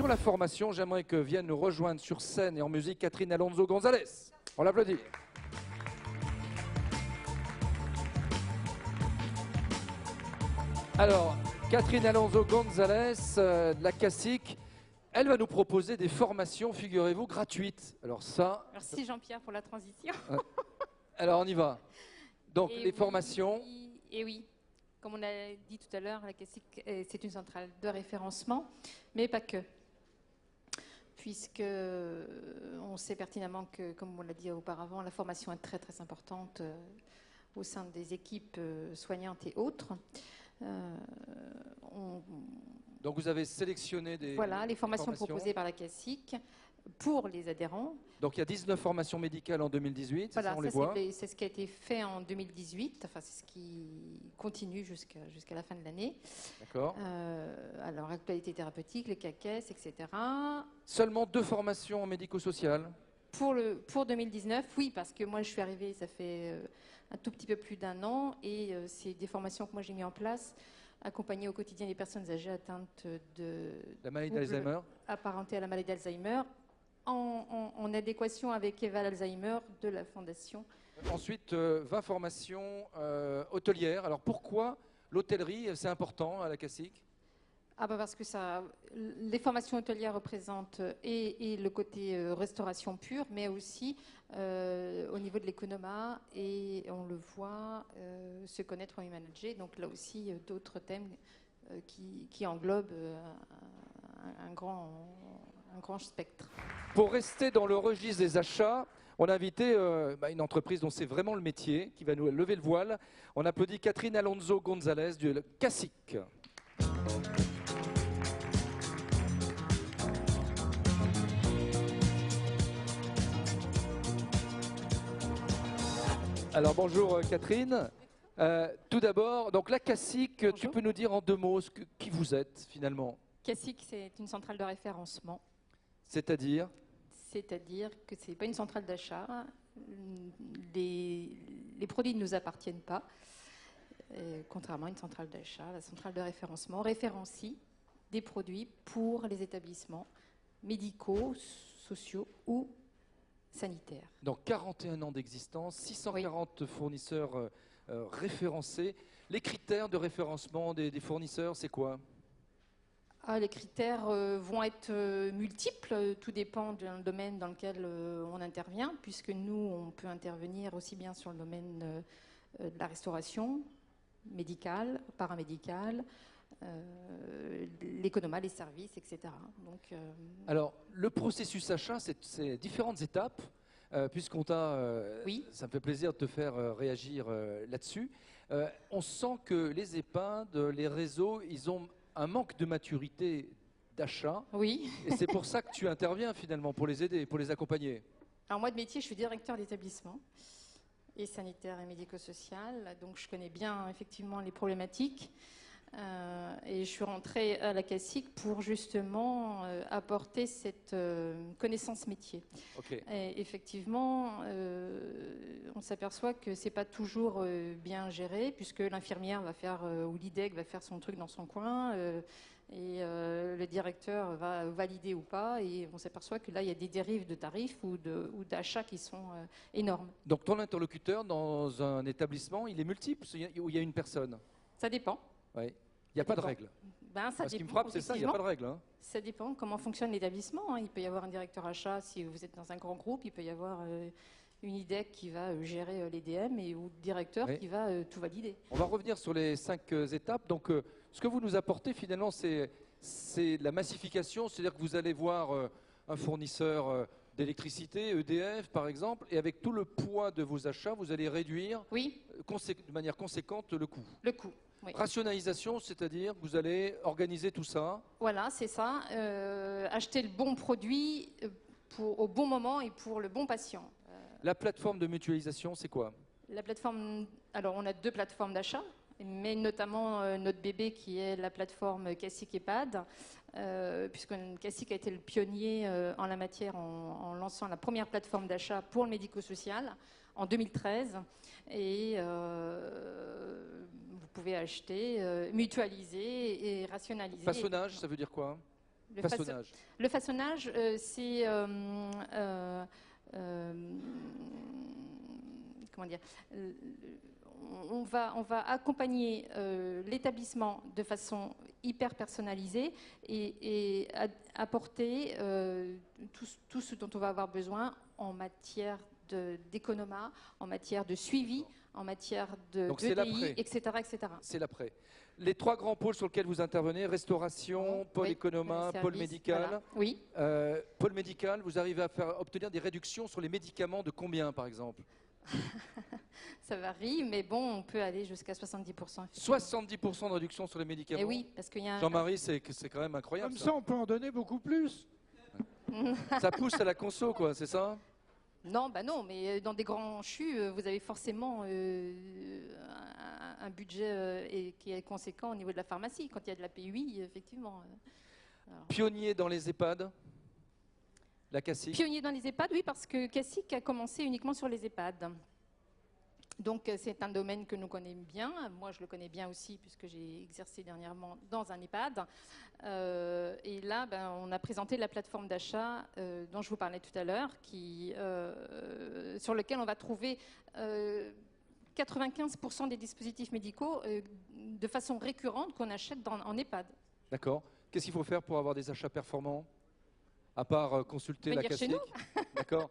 sur la formation, j'aimerais que vienne nous rejoindre sur scène et en musique Catherine Alonso González. On l'applaudit. Alors, Catherine Alonso González, de la CASIC, elle va nous proposer des formations, figurez-vous, gratuites. Alors ça... Merci Jean-Pierre pour la transition. Alors on y va. Donc les formations... Et oui, comme on a dit tout à l'heure, la CASIC, c'est une centrale de référencement, mais pas que. Puisque on sait pertinemment que, comme on l'a dit auparavant, la formation est très très importante au sein des équipes soignantes et autres. Donc vous avez sélectionné des Voilà, les formations proposées par la CASIC pour les adhérents. Donc il y a 19 formations médicales en 2018, voilà, ça on les voit. C'est ce qui a été fait en 2018, enfin c'est ce qui continue jusqu'à la fin de l'année. D'accord. Alors actualité thérapeutique, le CAQES, etc. Seulement 2 formations médico-sociales. Pour 2019, oui, parce que moi je suis arrivée, ça fait un tout petit peu plus d'1 an, et c'est des formations que moi j'ai mis en place, accompagner au quotidien les personnes âgées atteintes de la maladie d'Alzheimer, apparentées à la maladie d'Alzheimer, en adéquation avec Eva Alzheimer de la Fondation. Ensuite, 20 formations hôtelières. Alors pourquoi l'hôtellerie, c'est important à la CASIC? Ah bah parce que les formations hôtelières représentent et le côté restauration pure, mais aussi au niveau de l'économat, et on le voit, se connaître et manager. Donc là aussi, d'autres thèmes qui englobent un grand spectre. Pour rester dans le registre des achats, on a invité une entreprise dont c'est vraiment le métier, qui va nous lever le voile. On applaudit Catherine Alonso González du CASIC. Alors bonjour Catherine. Tout d'abord, donc la CASIC, bonjour. Tu peux nous dire en 2 mots qui vous êtes finalement? CASIC, c'est une centrale de référencement. C'est-à-dire? C'est-à-dire que ce n'est pas une centrale d'achat. Les produits ne nous appartiennent pas, contrairement à une centrale d'achat. La centrale de référencement référencie des produits pour les établissements médicaux, sociaux ou sanitaires. Donc 41 ans d'existence, 640 oui. Fournisseurs référencés. Les critères de référencement des fournisseurs, c'est quoi? Les critères vont être multiples, tout dépend d'un domaine dans lequel on intervient, puisque nous, on peut intervenir aussi bien sur le domaine de la restauration médicale, paramédicale, l'économat, les services, etc. Donc, alors, le processus achat, c'est différentes étapes, puisqu'on t'a... oui. Ça me fait plaisir de te faire réagir là-dessus. On sent que les EHPAD, les réseaux, ils ont un manque de maturité d'achat. Oui. Et c'est pour ça que tu interviens finalement, pour les aider, pour les accompagner. Alors moi de métier, je suis directeur d'établissement et sanitaire et médico-social, donc je connais bien effectivement les problématiques. Et je suis rentrée à la CASIC pour justement apporter cette connaissance métier. Okay. Et effectivement, on s'aperçoit que c'est pas toujours bien géré, puisque l'infirmière va faire ou l'IDEC va faire son truc dans son coin, et le directeur va valider ou pas, et on s'aperçoit que là il y a des dérives de tarifs ou d'achats qui sont énormes. Donc ton interlocuteur dans un établissement, il est multiple ou il y a une personne? Ça dépend. Oui. Il n'y a pas de règle. Ce qui me frappe, c'est ça, il n'y a pas de règle. Hein. Ça dépend comment fonctionne l'établissement. Il peut y avoir un directeur achat si vous êtes dans un grand groupe, il peut y avoir une IDEC qui va gérer les DM ou le directeur qui va tout valider. On va revenir sur les 5 étapes. Donc, ce que vous nous apportez finalement, c'est la massification, c'est-à-dire que vous allez voir un fournisseur d'électricité, EDF par exemple, et avec tout le poids de vos achats, vous allez réduire de manière conséquente le coût. Le coût. Oui. Rationalisation, c'est-à-dire que vous allez organiser tout ça. Voilà, c'est ça. Acheter le bon produit au bon moment et pour le bon patient. La plateforme de mutualisation, c'est quoi? La plateforme, alors on a 2 plateformes d'achat, mais notamment notre bébé qui est la plateforme CASIC EHPAD, puisque CASIC a été le pionnier en la matière en lançant la première plateforme d'achat pour le médico-social en 2013. Et vous pouvez acheter, mutualiser et rationaliser. Façonnage, ça veut dire quoi? Façonnage. Le façonnage, c'est comment dire, on va accompagner l'établissement de façon hyper personnalisée et apporter tout ce dont on va avoir besoin en matière d'économat, en matière de suivi, en matière de DI, etc., etc. C'est l'après. Les 3 grands pôles sur lesquels vous intervenez, restauration, pôle économat, pôle médical. Voilà. Oui. Pôle médical, vous arrivez à obtenir des réductions sur les médicaments de combien, par exemple? Ça varie, mais bon, on peut aller jusqu'à 70%. 70% de réduction sur les médicaments. Et oui, parce qu'il y a Jean-Marie, c'est quand même incroyable. Comme ça, on peut en donner beaucoup plus. Ça pousse à la conso, quoi, c'est ça? Non, bah non, mais dans des grands chus, vous avez forcément un budget qui est conséquent au niveau de la pharmacie. Quand il y a de la PUI, effectivement. Pionnier dans les EHPAD, la CACIC. Pionnier dans les EHPAD, oui, parce que CACIC a commencé uniquement sur les EHPAD. Donc c'est un domaine que nous connaissons bien. Moi, je le connais bien aussi puisque j'ai exercé dernièrement dans un EHPAD. Et là, on a présenté la plateforme d'achat dont je vous parlais tout à l'heure, sur lequel on va trouver 95% des dispositifs médicaux de façon récurrente qu'on achète en EHPAD. D'accord. Qu'est-ce qu'il faut faire pour avoir des achats performants? À part consulter la CACIC. Chez nous. D'accord.